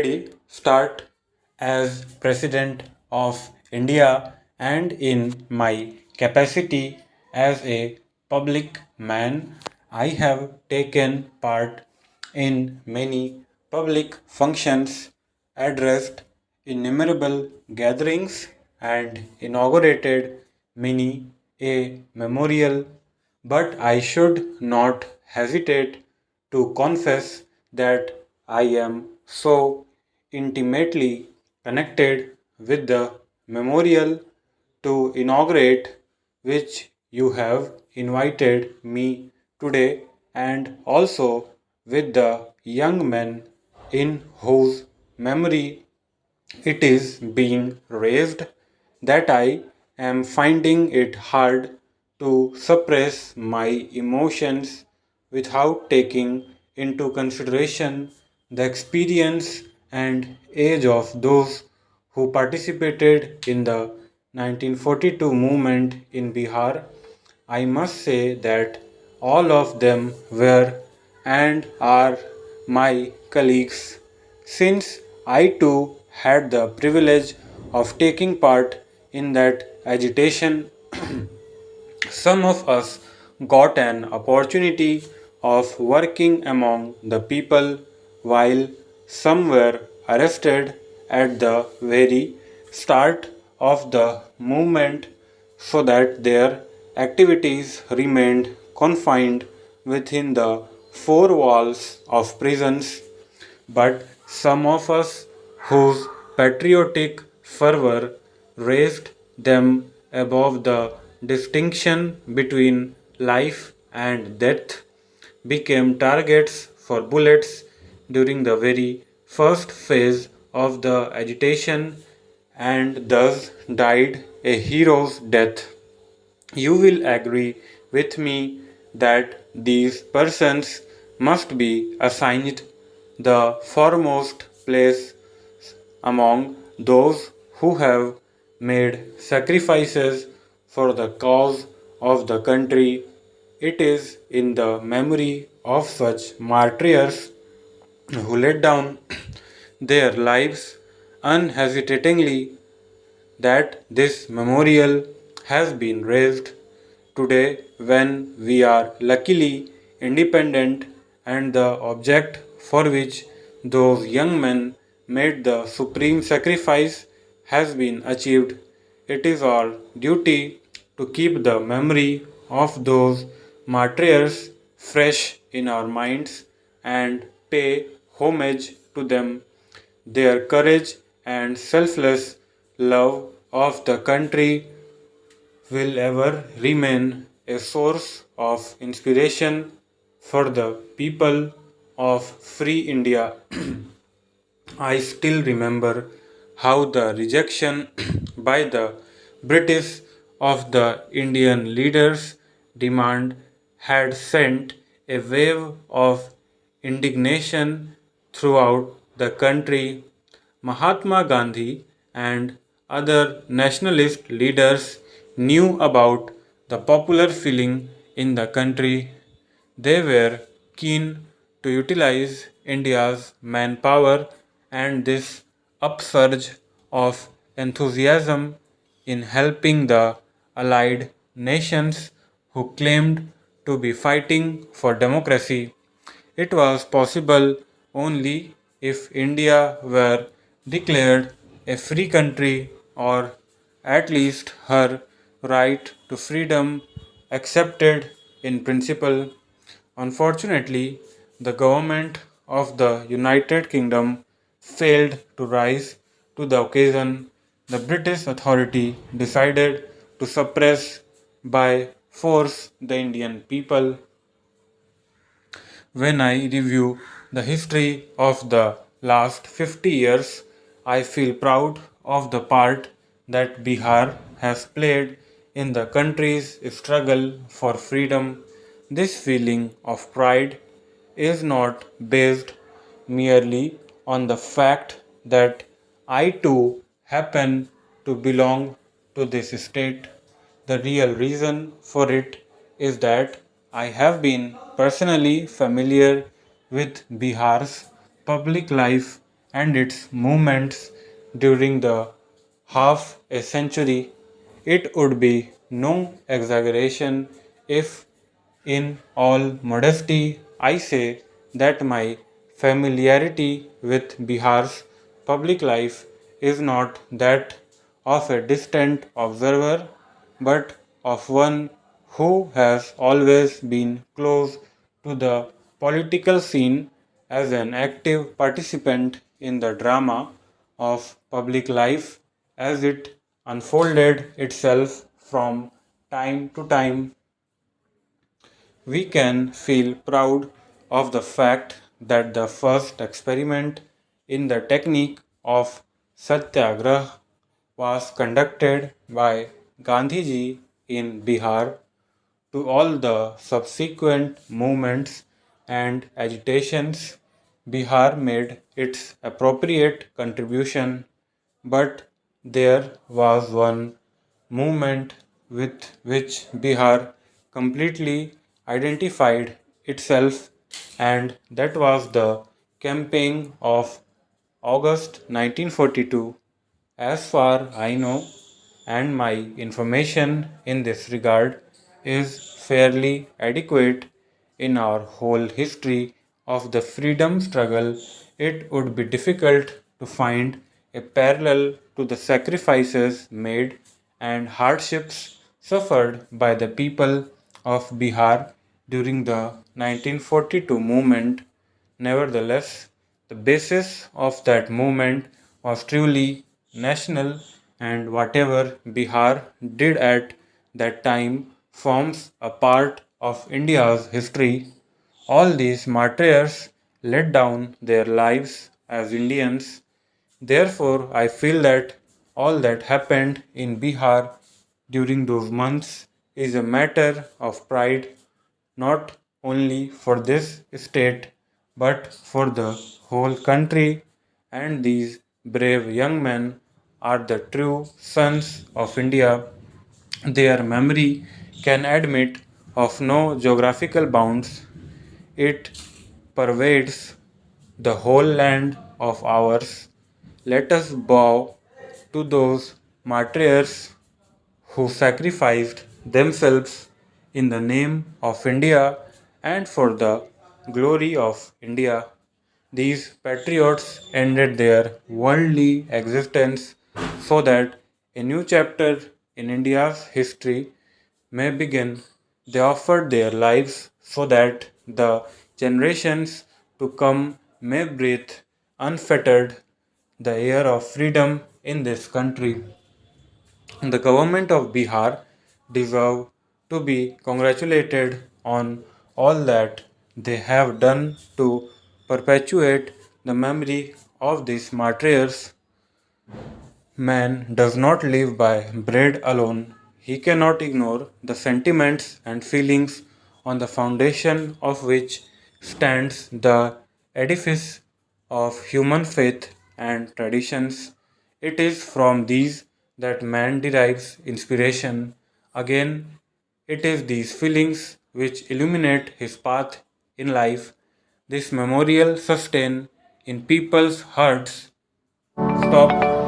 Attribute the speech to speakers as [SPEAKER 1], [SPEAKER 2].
[SPEAKER 1] already start as President of India and in my capacity as a public man, I have taken part in many public functions, addressed innumerable gatherings, and inaugurated many a memorial, but I should not hesitate to confess that I am so intimately connected with the memorial to inaugurate which you have invited me today, and also with the young men in whose memory it is being raised, that I am finding it hard to suppress my emotions without taking into consideration the experience and age of those who participated in the 1942 movement in Bihar. I must say that all of them were and are my colleagues, since I too had the privilege of taking part in that agitation. Some of us got an opportunity of working among the people, while some were arrested at the very start of the movement so that their activities remained confined within the four walls of prisons. But some of us whose patriotic fervor raised them above the distinction between life and death became targets for bullets during the very first phase of the agitation and thus died a hero's death. You will agree with me that these persons must be assigned the foremost place among those who have made sacrifices for the cause of the country. It is in the memory of such martyrs who laid down their lives unhesitatingly that this memorial has been raised today when we are luckily independent, and the object for which those young men made the supreme sacrifice has been achieved. It is our duty to keep the memory of those martyrs fresh in our minds and pay homage to them. Their courage and selfless love of the country will ever remain a source of inspiration for the people of free India. I still remember how the rejection by the British of the Indian leaders' demand had sent a wave of indignation throughout the country. Mahatma Gandhi and other nationalist leaders knew about the popular feeling in the country. They were keen to utilize India's manpower and this upsurge of enthusiasm in helping the allied nations who claimed to be fighting for democracy. It was possible only if India were declared a free country, or at least her right to freedom accepted in principle. Unfortunately, the government of the United Kingdom failed to rise to the occasion. The British authority decided to suppress by force the Indian people. When I review the history of the last 50 years, I feel proud of the part that Bihar has played in the country's struggle for freedom. This feeling of pride is not based merely on the fact that I too happen to belong to this state. The real reason for it is that I have been personally familiar with Bihar's public life and its movements during the half a century, it would be no exaggeration if, in all modesty, I say that my familiarity with Bihar's public life is not that of a distant observer, but of one who has always been close to the political scene as an active participant in the drama of public life as it unfolded itself from time to time. We can feel proud of the fact that the first experiment in the technique of satyagrah was conducted by Gandhiji in Bihar. To all the subsequent movements and agitations, Bihar made its appropriate contribution, but there was one movement with which Bihar completely identified itself, and that was the campaign of August 1942. As far I know, and my information in this regard is fairly adequate in our whole history of the freedom struggle, it would be difficult to find a parallel to the sacrifices made and hardships suffered by the people of Bihar during the 1942 movement. Nevertheless, the basis of that movement was truly national, and whatever Bihar did at that time forms a part of India's history. All these martyrs laid down their lives as Indians. Therefore, I feel that all that happened in Bihar during those months is a matter of pride, not only for this state but for the whole country, and these brave young men are the true sons of India. Their memory can admit of no geographical bounds. It pervades the whole land of ours. Let us bow to those martyrs who sacrificed themselves in the name of India and for the glory of India. These patriots ended their worldly existence so that a new chapter in India's history may begin. They offered their lives so that the generations to come may breathe unfettered the air of freedom in this country. The government of Bihar deserve to be congratulated on all that they have done to perpetuate the memory of these martyrs. Man does not live by bread alone. He cannot ignore the sentiments and feelings on the foundation of which stands the edifice of human faith and traditions. It is from these that man derives inspiration. Again, it is these feelings which illuminate his path in life. This memorial sustain in people's hearts. Stop.